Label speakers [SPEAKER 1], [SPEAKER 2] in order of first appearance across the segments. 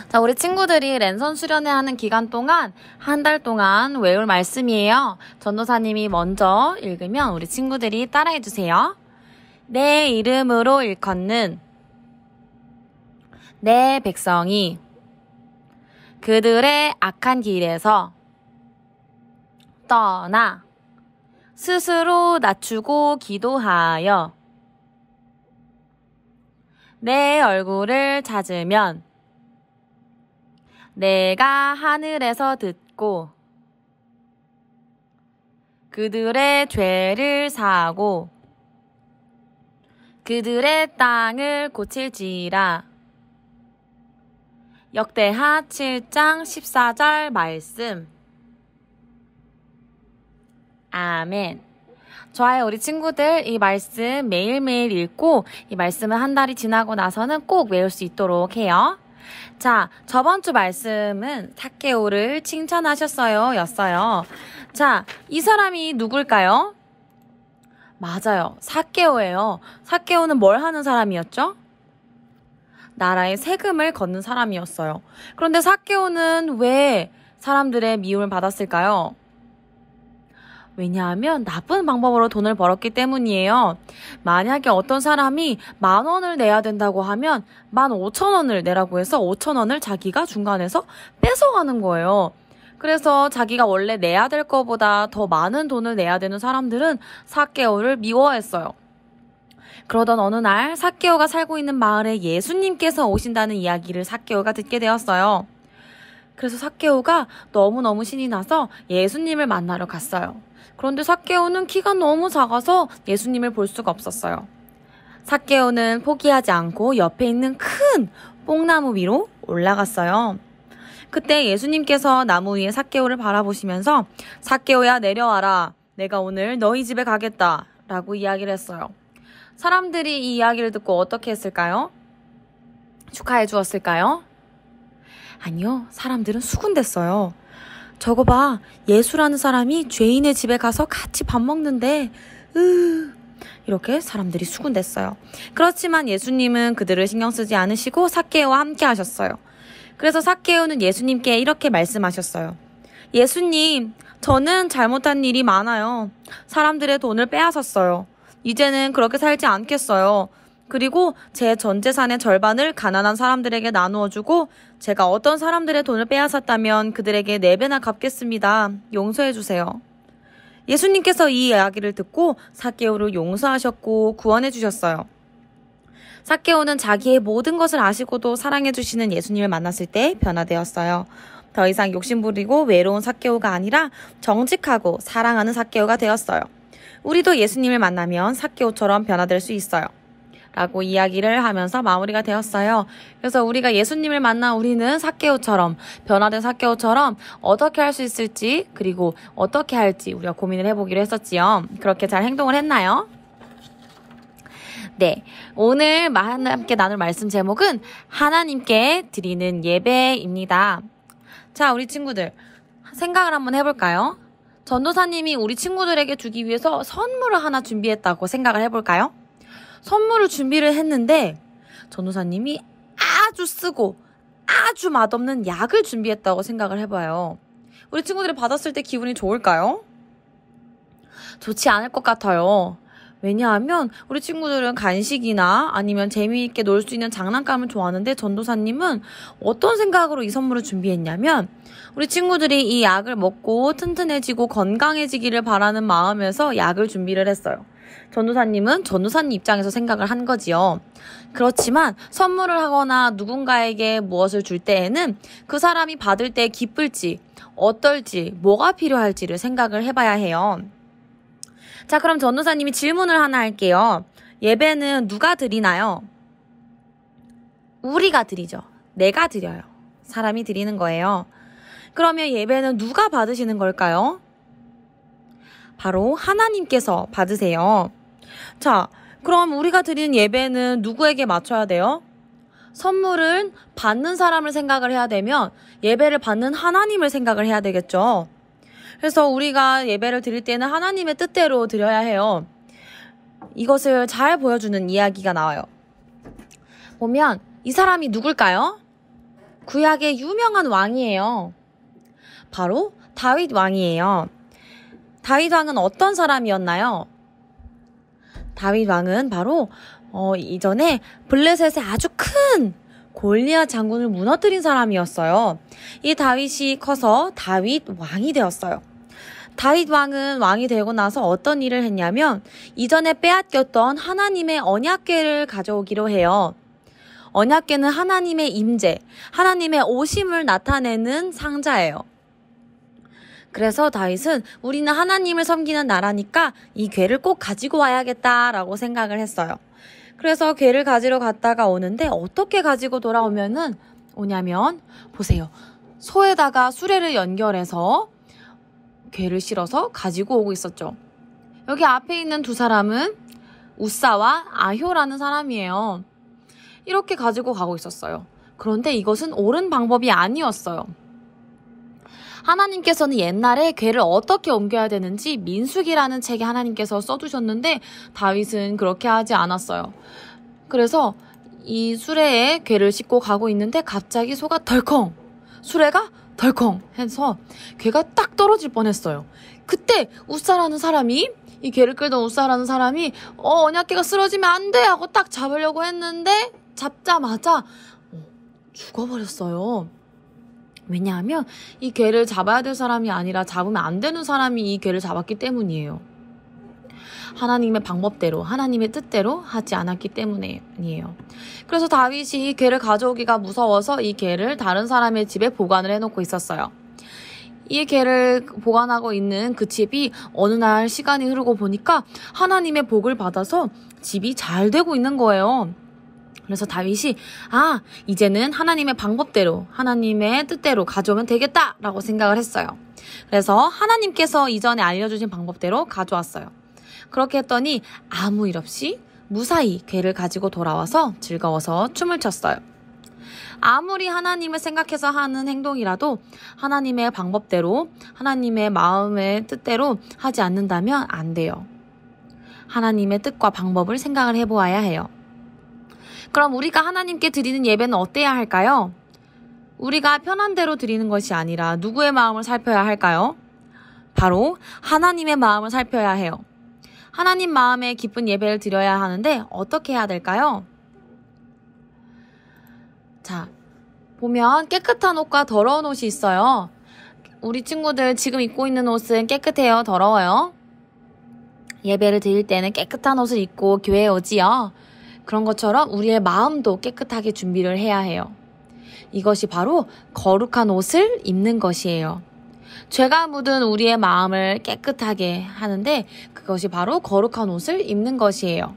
[SPEAKER 1] 자, 우리 친구들이 랜선 수련회 하는 기간 동안 한 달 동안 외울 말씀이에요. 전도사님이 먼저 읽으면 우리 친구들이 따라해 주세요. 내 이름으로 일컫는 내 백성이 그들의 악한 길에서 떠나 스스로 낮추고 기도하여 내 얼굴을 찾으면 내가 하늘에서 듣고 그들의 죄를 사하고 그들의 땅을 고칠지라. 역대하 7장 14절 말씀. 아멘. 좋아요. 우리 친구들 이 말씀 매일매일 읽고 이 말씀을 한 달이 지나고 나서는 꼭 외울 수 있도록 해요. 자, 저번 주 말씀은 삭개오를 칭찬하셨어요 였어요. 자, 이 사람이 누굴까요? 맞아요. 삭개오예요. 삭개오는 뭘 하는 사람이었죠? 나라의 세금을 걷는 사람이었어요. 그런데 삭개오는 왜 사람들의 미움을 받았을까요? 왜냐하면 나쁜 방법으로 돈을 벌었기 때문이에요. 만약에 어떤 사람이 10,000원을 내야 된다고 하면 15,000원을 내라고 해서 5,000원을 자기가 중간에서 뺏어가는 거예요. 그래서 자기가 원래 내야 될 것보다 더 많은 돈을 내야 되는 사람들은 삭개오를 미워했어요. 그러던 어느 날 삭개오가 살고 있는 마을에 예수님께서 오신다는 이야기를 삭개오가 듣게 되었어요. 그래서 삭개오가 너무너무 신이 나서 예수님을 만나러 갔어요. 그런데 삭개오는 키가 너무 작아서 예수님을 볼 수가 없었어요. 삭개오는 포기하지 않고 옆에 있는 큰 뽕나무 위로 올라갔어요. 그때 예수님께서 나무 위에 삭개오를 바라보시면서 삭개오야 내려와라. 내가 오늘 너희 집에 가겠다. 라고 이야기를 했어요. 사람들이 이 이야기를 듣고 어떻게 했을까요? 축하해 주었을까요? 아니요. 사람들은 수군댔어요. 저거 봐. 예수라는 사람이 죄인의 집에 가서 같이 밥 먹는데 이렇게 사람들이 수군댔어요. 그렇지만 예수님은 그들을 신경 쓰지 않으시고 삭개오와 함께 하셨어요. 그래서 삭개오는 예수님께 이렇게 말씀하셨어요. 예수님, 저는 잘못한 일이 많아요. 사람들의 돈을 빼앗았어요. 이제는 그렇게 살지 않겠어요. 그리고 제 전 재산의 절반을 가난한 사람들에게 나누어주고 제가 어떤 사람들의 돈을 빼앗았다면 그들에게 4배나 갚겠습니다. 용서해주세요. 예수님께서 이 이야기를 듣고 삭개오를 용서하셨고 구원해 주셨어요. 삭개오는 자기의 모든 것을 아시고도 사랑해 주시는 예수님을 만났을 때 변화되었어요. 더 이상 욕심부리고 외로운 삭개오가 아니라 정직하고 사랑하는 삭개오가 되었어요. 우리도 예수님을 만나면 삭개오처럼 변화될 수 있어요. 라고 이야기를 하면서 마무리가 되었어요. 그래서 우리가 예수님을 만나 우리는 삭개오처럼 변화된 삭개오처럼 어떻게 할 수 있을지 그리고 어떻게 할지 우리가 고민을 해보기로 했었지요. 그렇게 잘 행동을 했나요? 네, 오늘 함께 나눌 말씀 제목은 하나님께 드리는 예배입니다. 자, 우리 친구들 생각을 한번 해볼까요? 전도사님이 우리 친구들에게 주기 위해서 선물을 하나 준비했다고 생각을 해볼까요? 선물을 준비를 했는데 전도사님이 아주 쓰고 아주 맛없는 약을 준비했다고 생각을 해봐요. 우리 친구들이 받았을 때 기분이 좋을까요? 좋지 않을 것 같아요. 왜냐하면 우리 친구들은 간식이나 아니면 재미있게 놀 수 있는 장난감을 좋아하는데 전도사님은 어떤 생각으로 이 선물을 준비했냐면 우리 친구들이 이 약을 먹고 튼튼해지고 건강해지기를 바라는 마음에서 약을 준비를 했어요. 전도사님은 전도사님 입장에서 생각을 한 거지요. 그렇지만 선물을 하거나 누군가에게 무엇을 줄 때에는 그 사람이 받을 때 기쁠지 어떨지 뭐가 필요할지를 생각을 해봐야 해요. 자, 그럼 전도사님이 질문을 하나 할게요. 예배는 누가 드리나요? 우리가 드리죠. 내가 드려요. 사람이 드리는 거예요. 그러면 예배는 누가 받으시는 걸까요? 바로 하나님께서 받으세요. 자, 그럼 우리가 드리는 예배는 누구에게 맞춰야 돼요? 선물은 받는 사람을 생각을 해야 되면 예배를 받는 하나님을 생각을 해야 되겠죠. 그래서 우리가 예배를 드릴 때는 하나님의 뜻대로 드려야 해요. 이것을 잘 보여주는 이야기가 나와요. 보면 이 사람이 누굴까요? 구약의 유명한 왕이에요. 바로 다윗 왕이에요. 다윗 왕은 어떤 사람이었나요? 다윗 왕은 바로 이전에 블레셋의 아주 큰 골리앗 장군을 무너뜨린 사람이었어요. 이 다윗이 커서 다윗 왕이 되었어요. 다윗 왕은 왕이 되고 나서 어떤 일을 했냐면 이전에 빼앗겼던 하나님의 언약궤를 가져오기로 해요. 언약궤는 하나님의 임재, 하나님의 오심을 나타내는 상자예요. 그래서 다윗은 우리는 하나님을 섬기는 나라니까 이 궤를 꼭 가지고 와야겠다라고 생각을 했어요. 그래서 궤를 가지러 갔다가 오는데 어떻게 가지고 오냐면 보세요. 소에다가 수레를 연결해서 궤를 실어서 가지고 오고 있었죠. 여기 앞에 있는 두 사람은 우사와 아효라는 사람이에요. 이렇게 가지고 가고 있었어요. 그런데 이것은 옳은 방법이 아니었어요. 하나님께서는 옛날에 궤를 어떻게 옮겨야 되는지 민수기라는 책에 하나님께서 써두셨는데 다윗은 그렇게 하지 않았어요. 그래서 이 수레에 궤를 싣고 가고 있는데 갑자기 소가 덜컹, 수레가 덜컹 해서 궤가 딱 떨어질 뻔했어요. 그때 우사라는 사람이 이 궤를 끌던 우사라는 사람이 언약궤가 쓰러지면 안 돼 하고 딱 잡으려고 했는데 잡자마자 죽어버렸어요. 왜냐하면 이 궤를 잡아야 될 사람이 아니라 잡으면 안 되는 사람이 이 궤를 잡았기 때문이에요. 하나님의 방법대로, 하나님의 뜻대로 하지 않았기 때문이에요. 그래서 다윗이 이 궤를 가져오기가 무서워서 이 궤를 다른 사람의 집에 보관을 해놓고 있었어요. 이 궤를 보관하고 있는 그 집이 어느 날 시간이 흐르고 보니까 하나님의 복을 받아서 집이 잘 되고 있는 거예요. 그래서 다윗이 이제는 하나님의 방법대로 하나님의 뜻대로 가져오면 되겠다라고 생각을 했어요. 그래서 하나님께서 이전에 알려주신 방법대로 가져왔어요. 그렇게 했더니 아무 일 없이 무사히 궤를 가지고 돌아와서 즐거워서 춤을 췄어요. 아무리 하나님을 생각해서 하는 행동이라도 하나님의 방법대로 하나님의 마음의 뜻대로 하지 않는다면 안 돼요. 하나님의 뜻과 방법을 생각을 해보아야 해요. 그럼 우리가 하나님께 드리는 예배는 어때야 할까요? 우리가 편한 대로 드리는 것이 아니라 누구의 마음을 살펴야 할까요? 바로 하나님의 마음을 살펴야 해요. 하나님 마음에 기쁜 예배를 드려야 하는데 어떻게 해야 될까요? 자, 보면 깨끗한 옷과 더러운 옷이 있어요. 우리 친구들 지금 입고 있는 옷은 깨끗해요? 더러워요? 예배를 드릴 때는 깨끗한 옷을 입고 교회에 오지요. 그런 것처럼 우리의 마음도 깨끗하게 준비를 해야 해요. 이것이 바로 거룩한 옷을 입는 것이에요. 죄가 묻은 우리의 마음을 깨끗하게 하는데 그것이 바로 거룩한 옷을 입는 것이에요.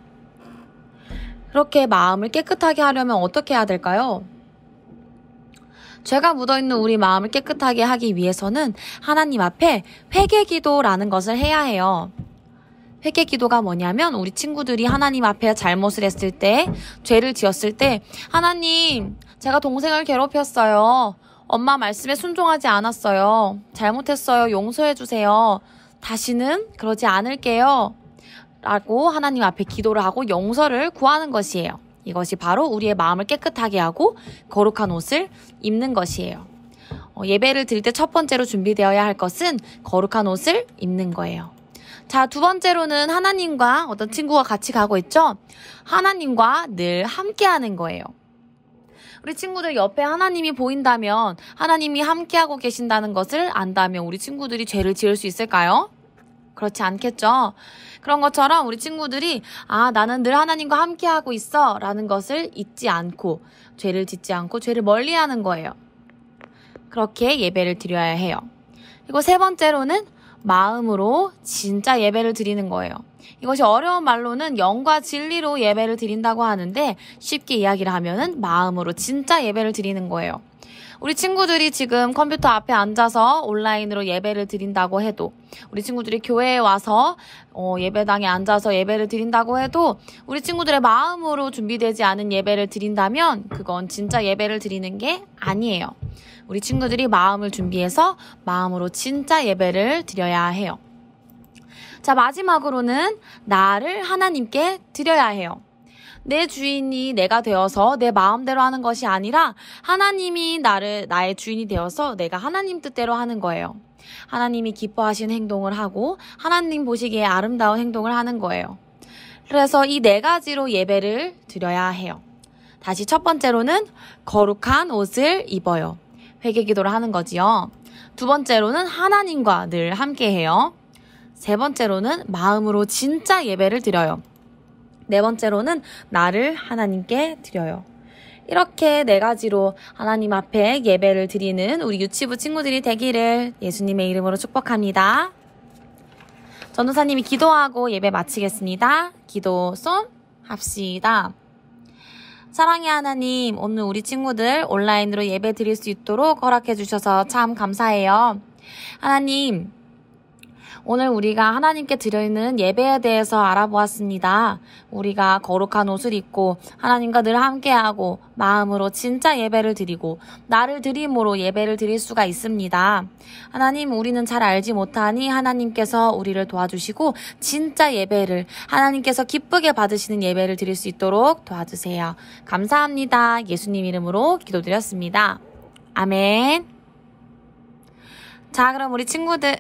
[SPEAKER 1] 그렇게 마음을 깨끗하게 하려면 어떻게 해야 될까요? 죄가 묻어있는 우리 마음을 깨끗하게 하기 위해서는 하나님 앞에 회개기도라는 것을 해야 해요. 회개기도가 뭐냐면 우리 친구들이 하나님 앞에 잘못을 했을 때, 죄를 지었을 때 하나님, 제가 동생을 괴롭혔어요. 엄마 말씀에 순종하지 않았어요. 잘못했어요. 용서해 주세요. 다시는 그러지 않을게요. 라고 하나님 앞에 기도를 하고 용서를 구하는 것이에요. 이것이 바로 우리의 마음을 깨끗하게 하고 거룩한 옷을 입는 것이에요. 예배를 드릴 때 첫 번째로 준비되어야 할 것은 거룩한 옷을 입는 거예요. 자, 두 번째로는 하나님과 어떤 친구가 같이 가고 있죠? 하나님과 늘 함께하는 거예요. 우리 친구들 옆에 하나님이 보인다면, 하나님이 함께하고 계신다는 것을 안다면 우리 친구들이 죄를 지을 수 있을까요? 그렇지 않겠죠? 그런 것처럼 우리 친구들이 나는 늘 하나님과 함께하고 있어 라는 것을 잊지 않고 죄를 짓지 않고 죄를 멀리하는 거예요. 그렇게 예배를 드려야 해요. 그리고 세 번째로는 마음으로 진짜 예배를 드리는 거예요. 이것이 어려운 말로는 영과 진리로 예배를 드린다고 하는데 쉽게 이야기를 하면은 마음으로 진짜 예배를 드리는 거예요. 우리 친구들이 지금 컴퓨터 앞에 앉아서 온라인으로 예배를 드린다고 해도, 우리 친구들이 교회에 와서 예배당에 앉아서 예배를 드린다고 해도 우리 친구들의 마음으로 준비되지 않은 예배를 드린다면 그건 진짜 예배를 드리는 게 아니에요. 우리 친구들이 마음을 준비해서 마음으로 진짜 예배를 드려야 해요. 자, 마지막으로는 나를 하나님께 드려야 해요. 내 주인이 내가 되어서 내 마음대로 하는 것이 아니라 하나님이 나의 주인이 되어서 내가 하나님 뜻대로 하는 거예요. 하나님이 기뻐하시는 행동을 하고 하나님 보시기에 아름다운 행동을 하는 거예요. 그래서 이 네 가지로 예배를 드려야 해요. 다시 첫 번째로는 거룩한 옷을 입어요. 회개기도를 하는 거지요. 두 번째로는 하나님과 늘 함께해요. 세 번째로는 마음으로 진짜 예배를 드려요. 네 번째로는 나를 하나님께 드려요. 이렇게 네 가지로 하나님 앞에 예배를 드리는 우리 유치부 친구들이 되기를 예수님의 이름으로 축복합니다. 전도사님이 기도하고 예배 마치겠습니다. 기도 손 합시다. 사랑의 하나님, 오늘 우리 친구들 온라인으로 예배 드릴 수 있도록 허락해 주셔서 참 감사해요. 하나님, 오늘 우리가 하나님께 드리는 예배에 대해서 알아보았습니다. 우리가 거룩한 옷을 입고 하나님과 늘 함께하고 마음으로 진짜 예배를 드리고 나를 드림으로 예배를 드릴 수가 있습니다. 하나님, 우리는 잘 알지 못하니 하나님께서 우리를 도와주시고 진짜 예배를 하나님께서 기쁘게 받으시는 예배를 드릴 수 있도록 도와주세요. 감사합니다. 예수님 이름으로 기도드렸습니다. 아멘. 자, 그럼 우리 친구들